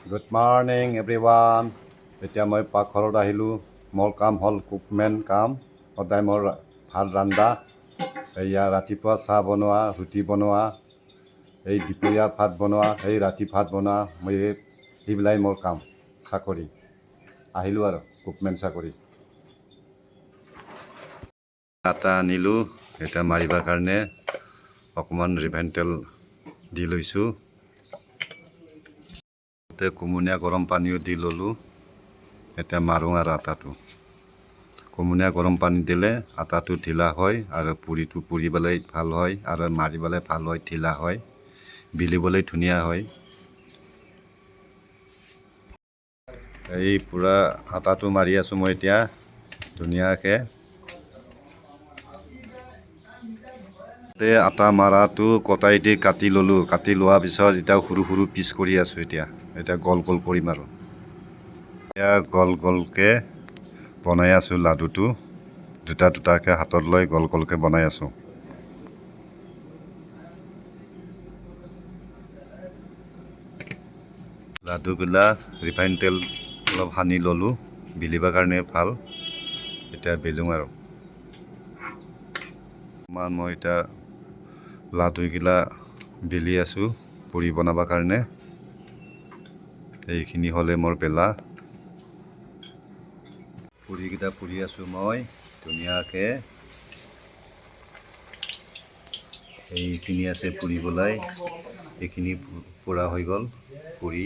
Good morning everyone. এতিয়া মই পাকঘৰত আহিলোঁ। মোৰ কাম হ'ল কুকমেন কাম। সদায় মোৰ ভাত ৰান্ধা, এয়া ৰাতিপুৱা চাহ বনোৱা, ৰুটি বনোৱা, এই দুপৰীয়া ভাত বনোৱা, এই ৰাতি ভাত বনোৱা, মই এইবিলাক মোৰ কাম চাকৰি। আহিলোঁ আৰু কুকমেন চাকৰি। আটা আনিলোঁ, এটা মাৰিবৰ কাৰণে অকণমান ৰিফাইন তেল দি লৈছোঁ। কুমলীয়া গৰম পানীও দি ল'লোঁ। এতিয়া মাৰোঁ আৰু আটাটো। কুমলীয়া গৰম পানী দিলে আটাটো ঢিলা হয় আৰু পুৰিটো পুৰিবলৈ ভাল হয় আৰু মাৰিবলৈ ভাল হয়, ঢিলা হয়, বিলিবলৈ ধুনীয়া হয়। এই পূৰা আটাটো মাৰি আছোঁ মই এতিয়া ধুনীয়াকৈ। আটা মাৰাটো কটাই দি কাটি ল'লোঁ। কাটি লোৱাৰ পিছত এতিয়া সৰু সৰু পিচ কৰি আছোঁ। এতিয়া গোল গোল কৰিম আৰু এতিয়া গোল গোলকৈ বনাই আছোঁ লাডুটো। দুটা দুটাকৈ হাতত লৈ গোল গোলকৈ বনাই আছোঁ। লাডুবিলাক ৰিফাইন তেল অলপ সানি ল'লোঁ, বেলিবৰ কাৰণে ভাল। এতিয়া বেলোঁ আৰু মই এতিয়া লাডুগিলা বেলি আছোঁ পুৰি বনাবৰ কাৰণে। এইখিনি হ'লে মোৰ বেলা। পুৰিকেইটা পুৰি আছোঁ মই ধুনীয়াকৈ। এইখিনি আছে পুৰিবলৈ, এইখিনি পুৰা হৈ গ'ল পুৰি।